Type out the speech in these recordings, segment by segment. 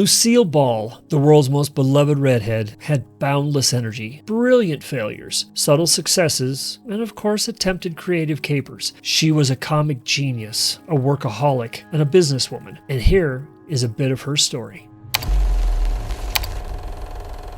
Lucille Ball, the world's most beloved redhead, had boundless energy, brilliant failures, subtle successes, and of course attempted creative capers. She was a comic genius, a workaholic, and a businesswoman. And here is a bit of her story.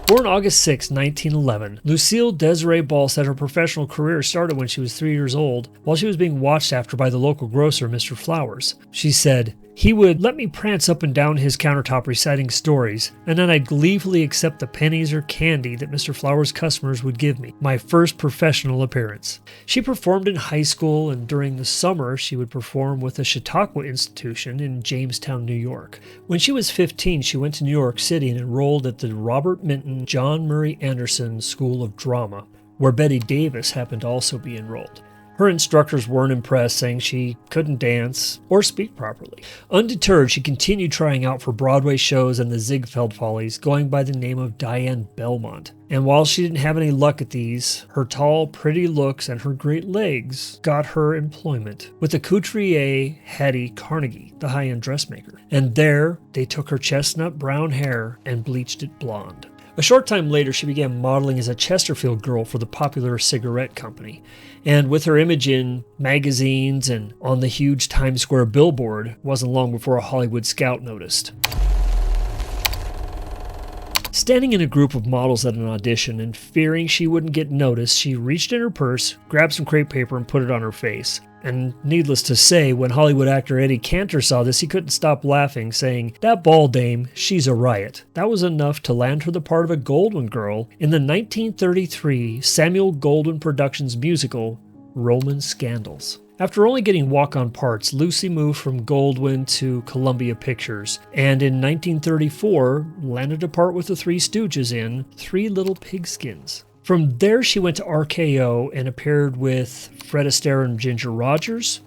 Born August 6, 1911, Lucille Desiree Ball said her professional career started when she was 3 years old, while she was being watched after by the local grocer, Mr. Flowers. She said, "He would let me prance up and down his countertop reciting stories, and then I'd gleefully accept the pennies or candy that Mr. Flowers' customers would give me. My first professional appearance." She performed in high school, and during the summer she would perform with the Chautauqua Institution in Jamestown, New York. When she was 15, she went to New York City and enrolled at the Robert Minton John Murray Anderson School of Drama, where Betty Davis happened to also be enrolled. Her instructors weren't impressed, saying she couldn't dance or speak properly. Undeterred, she continued trying out for Broadway shows and the Ziegfeld Follies, going by the name of Diane Belmont. And while she didn't have any luck at these, her tall, pretty looks and her great legs got her employment with the couturier Hattie Carnegie, the high-end dressmaker. And there, they took her chestnut brown hair and bleached it blonde. A short time later, she began modeling as a Chesterfield girl for the popular cigarette company. And with her image in magazines and on the huge Times Square billboard, wasn't long before a Hollywood scout noticed. Standing in a group of models at an audition and fearing she wouldn't get noticed, she reached in her purse, grabbed some crepe paper, and put it on her face. And needless to say, when Hollywood actor Eddie Cantor saw this, he couldn't stop laughing, saying, "That Ball dame, she's a riot." That was enough to land her the part of a Goldwyn girl in the 1933 Samuel Goldwyn Productions musical, Roman Scandals. After only getting walk-on parts, Lucy moved from Goldwyn to Columbia Pictures, and in 1934 landed a part with the Three Stooges in Three Little Pigskins. From there, she went to RKO and appeared with Fred Astaire and Ginger Rogers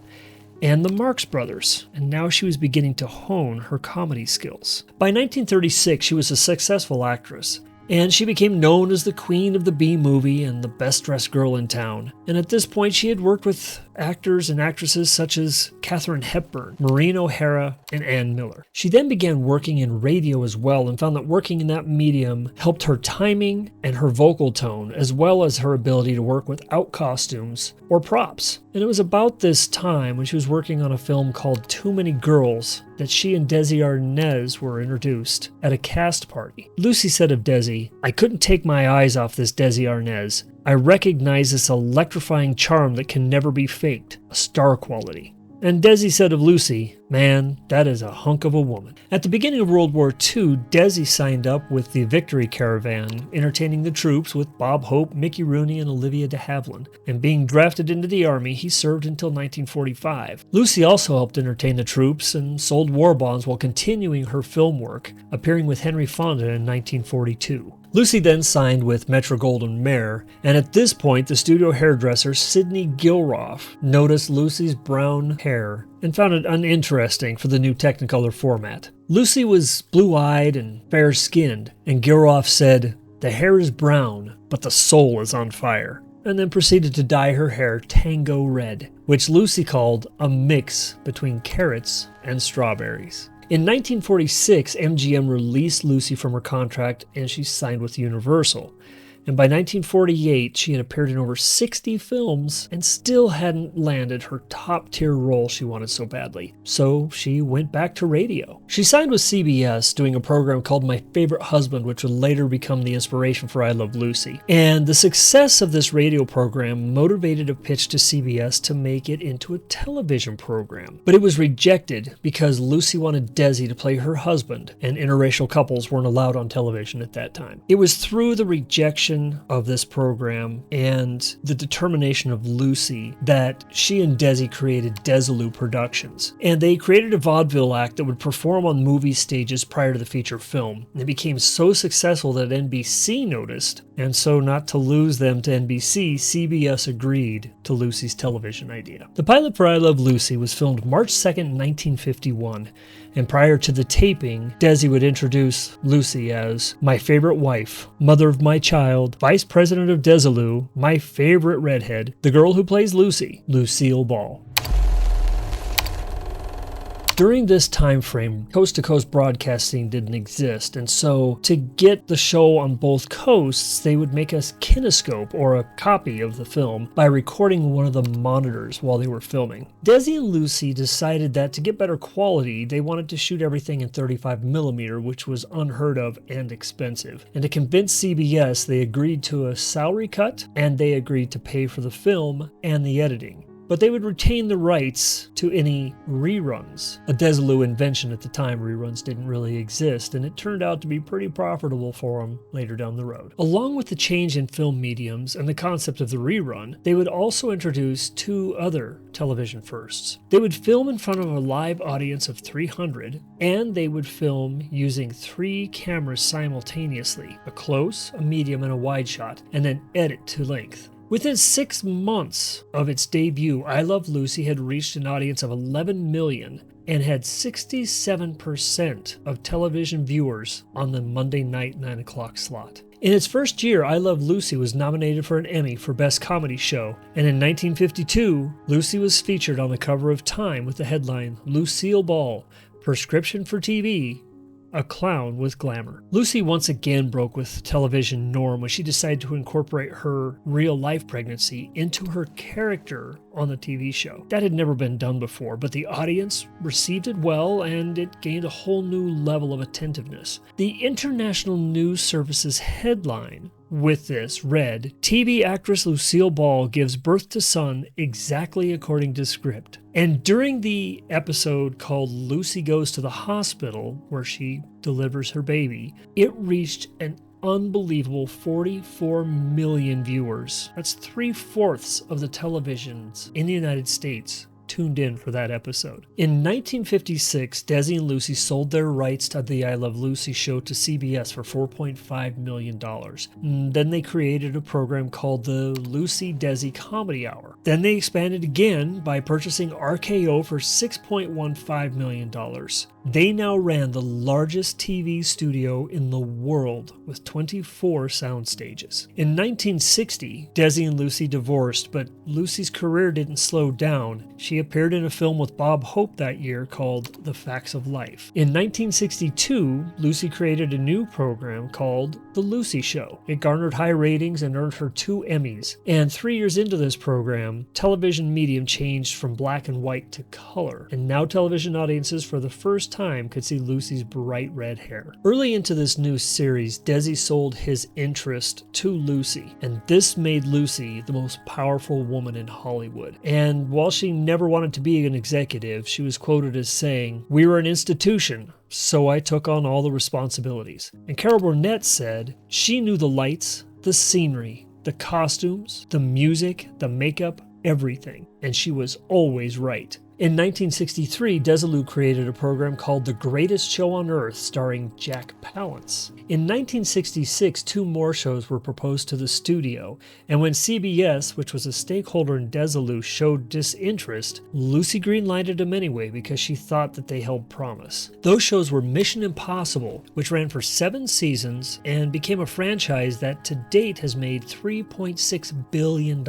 and the Marx Brothers, and now she was beginning to hone her comedy skills. By 1936, she was a successful actress, and she became known as the queen of the B-movie and the best-dressed girl in town. And at this point, she had worked with actors and actresses such as Katharine Hepburn, Maureen O'Hara, and Ann Miller. She then began working in radio as well and found that working in that medium helped her timing and her vocal tone, as well as her ability to work without costumes or props. And it was about this time, when she was working on a film called Too Many Girls, that she and Desi Arnaz were introduced at a cast party. Lucy said of Desi, "I couldn't take my eyes off this Desi Arnaz. I recognize this electrifying charm that can never be faked, a star quality." And Desi said of Lucy, "Man, that is a hunk of a woman." At the beginning of World War II, Desi signed up with the Victory Caravan, entertaining the troops with Bob Hope, Mickey Rooney, and Olivia de Havilland. And being drafted into the Army, he served until 1945. Lucy also helped entertain the troops and sold war bonds while continuing her film work, appearing with Henry Fonda in 1942. Lucy then signed with Metro-Goldwyn-Mayer, and at this point the studio hairdresser Sidney Gilroff noticed Lucy's brown hair and found it uninteresting for the new Technicolor format. Lucy was blue-eyed and fair-skinned, and Gilroff said, "The hair is brown, but the soul is on fire," and then proceeded to dye her hair tango red, which Lucy called a mix between carrots and strawberries. In 1946, MGM released Lucy from her contract and she signed with Universal. And by 1948, she had appeared in over 60 films and still hadn't landed her top-tier role she wanted so badly. So she went back to radio. She signed with CBS, doing a program called My Favorite Husband, which would later become the inspiration for I Love Lucy. And the success of this radio program motivated a pitch to CBS to make it into a television program. But it was rejected because Lucy wanted Desi to play her husband, and interracial couples weren't allowed on television at that time. It was through the rejection of this program and the determination of Lucy that she and Desi created Desilu Productions. And they created a vaudeville act that would perform on movie stages prior to the feature film. And it became so successful that NBC noticed, and so not to lose them to NBC, CBS agreed to Lucy's television idea. The pilot for I Love Lucy was filmed March 2nd, 1951. And prior to the taping, Desi would introduce Lucy as my favorite wife, mother of my child, vice president of Desilu, my favorite redhead, the girl who plays Lucy, Lucille Ball. During this time frame, coast-to-coast broadcasting didn't exist, and so to get the show on both coasts, they would make a kinescope or a copy of the film by recording one of the monitors while they were filming. Desi and Lucy decided that to get better quality, they wanted to shoot everything in 35mm, which was unheard of and expensive. And to convince CBS, they agreed to a salary cut, and they agreed to pay for the film and the editing. But they would retain the rights to any reruns. A Desilu invention at the time, reruns didn't really exist, and it turned out to be pretty profitable for them later down the road. Along with the change in film mediums and the concept of the rerun, they would also introduce two other television firsts. They would film in front of a live audience of 300, and they would film using 3 cameras simultaneously, a close, a medium, and a wide shot, and then edit to length. Within 6 months of its debut, I Love Lucy had reached an audience of 11 million and had 67% of television viewers on the Monday night 9 o'clock slot. In its first year, I Love Lucy was nominated for an Emmy for Best Comedy Show, and in 1952, Lucy was featured on the cover of Time with the headline, "Lucille Ball, Prescription for TV, a clown with glamour." Lucy once again broke with television norm when she decided to incorporate her real-life pregnancy into her character on the TV show. That had never been done before, but the audience received it well, and it gained a whole new level of attentiveness. The International News Service's headline with this read, "TV actress Lucille Ball gives birth to son exactly according to script." And during the episode called Lucy Goes to the Hospital, where she delivers her baby, it reached an unbelievable 44 million viewers. That's 3/4 of the televisions in the United States tuned in for that episode. In 1956, Desi and Lucy sold their rights to the I Love Lucy show to CBS for $4.5 million. Then they created a program called the Lucy Desi Comedy Hour. Then they expanded again by purchasing RKO for $6.15 million. They now ran the largest TV studio in the world with 24 sound stages. In 1960, Desi and Lucy divorced, but Lucy's career didn't slow down. She appeared in a film with Bob Hope that year called The Facts of Life. In 1962, Lucy created a new program called The Lucy Show. It garnered high ratings and earned her 2 Emmys. And 3 years into this program, television medium changed from black and white to color. And now television audiences for the first time could see Lucy's bright red hair. Early into this new series, Desi sold his interest to Lucy, and this made Lucy the most powerful woman in Hollywood. And while she never wanted to be an executive, she was quoted as saying, "We were an institution, so I took on all the responsibilities." And Carol Burnett said she knew the lights, the scenery, the costumes, the music, the makeup, everything, and she was always right. In 1963, Desilu created a program called The Greatest Show on Earth, starring Jack Palance. In 1966, 2 more shows were proposed to the studio, and when CBS, which was a stakeholder in Desilu, showed disinterest, Lucy greenlighted them anyway because she thought that they held promise. Those shows were Mission Impossible, which ran for 7 seasons and became a franchise that to date has made $3.6 billion.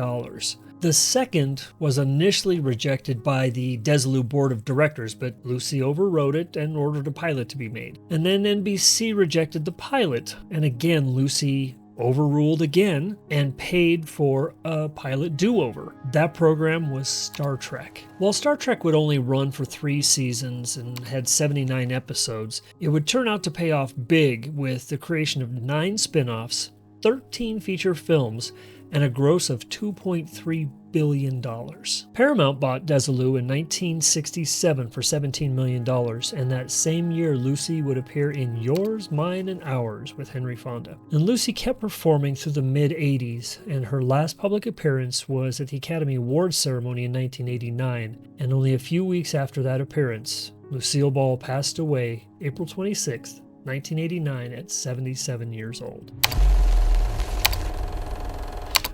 The second was initially rejected by the Desilu board of directors, but Lucy overrode it and ordered a pilot to be made. And then NBC rejected the pilot, and again Lucy overruled again and paid for a pilot do-over. That program was Star Trek. While Star Trek would only run for 3 seasons and had 79 episodes, it would turn out to pay off big with the creation of 9 spin-offs, 13 feature films, and a gross of $2.3 billion. Paramount bought Desilu in 1967 for $17 million, and that same year Lucy would appear in Yours, Mine, and Ours with Henry Fonda. And Lucy kept performing through the mid-80s, and her last public appearance was at the Academy Awards ceremony in 1989, and only a few weeks after that appearance, Lucille Ball passed away April 26, 1989 at 77 years old.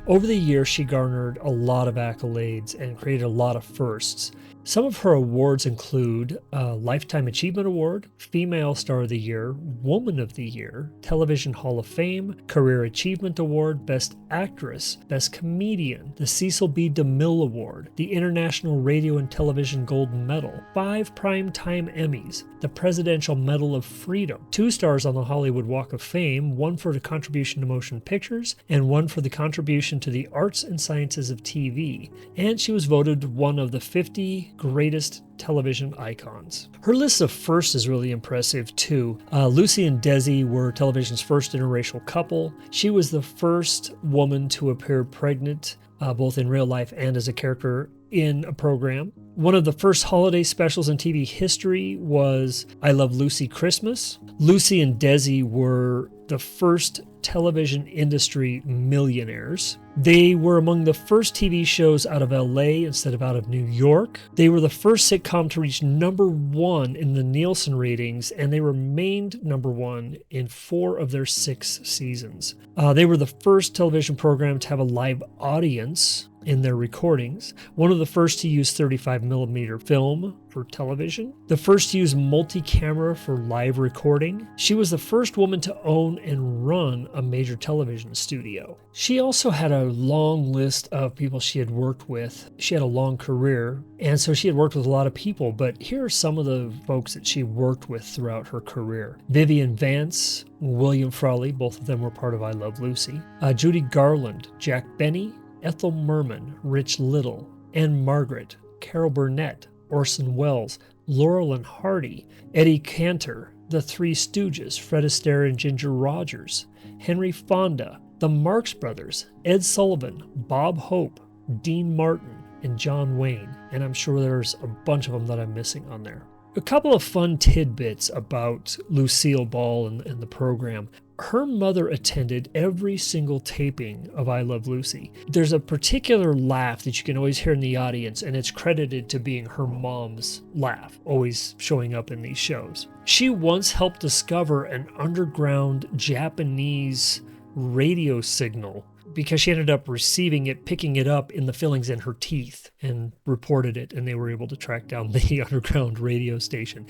Over the years, she garnered a lot of accolades and created a lot of firsts. Some of her awards include a Lifetime Achievement Award, Female Star of the Year, Woman of the Year, Television Hall of Fame, Career Achievement Award, Best Actress, Best Comedian, the Cecil B. DeMille Award, the International Radio and Television Gold Medal, 5 Primetime Emmys, the Presidential Medal of Freedom, 2 stars on the Hollywood Walk of Fame, 1 for the contribution to motion pictures, and 1 for the contribution to the arts and sciences of TV, and she was voted one of the 50 greatest television icons. Her list of firsts is really impressive too. Lucy and Desi were television's first interracial couple. She was the first woman to appear pregnant, both in real life and as a character in a program. One of the first holiday specials in TV history was I Love Lucy Christmas. Lucy and Desi were the first television industry millionaires. They were among the first TV shows out of LA instead of out of New York. They were the first sitcom to reach #1 in the Nielsen ratings, and they remained #1 in 4 of their 6 seasons. They were the first television program to have a live audience in their recordings, one of the first to use 35mm film for television, the first to use multi-camera for live recording. She was the first woman to own and run a major television studio. She also had a long list of people she had worked with. She had a long career, and so she had worked with a lot of people, but here are some of the folks that she worked with throughout her career. Vivian Vance, William Frawley, both of them were part of I Love Lucy, Judy Garland, Jack Benny, Ethel Merman, Rich Little, Anne Margaret, Carol Burnett, Orson Welles, Laurel and Hardy, Eddie Cantor, The Three Stooges, Fred Astaire and Ginger Rogers, Henry Fonda, the Marx Brothers, Ed Sullivan, Bob Hope, Dean Martin, and John Wayne. And I'm sure there's a bunch of them that I'm missing on there. A couple of fun tidbits about Lucille Ball and the program. Her mother attended every single taping of I Love Lucy. There's a particular laugh that you can always hear in the audience, and it's credited to being her mom's laugh, always showing up in these shows. She once helped discover an underground Japanese radio signal because she ended up receiving it, picking it up in the fillings in her teeth, and reported it, and they were able to track down the underground radio station.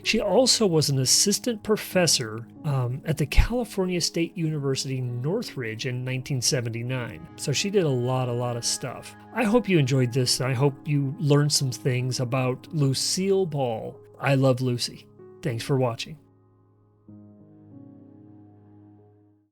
She also was an assistant professor at the California State University Northridge in 1979. So she did a lot of stuff. I hope you enjoyed this. I hope you learned some things about Lucille Ball. I Love Lucy. Thanks for watching.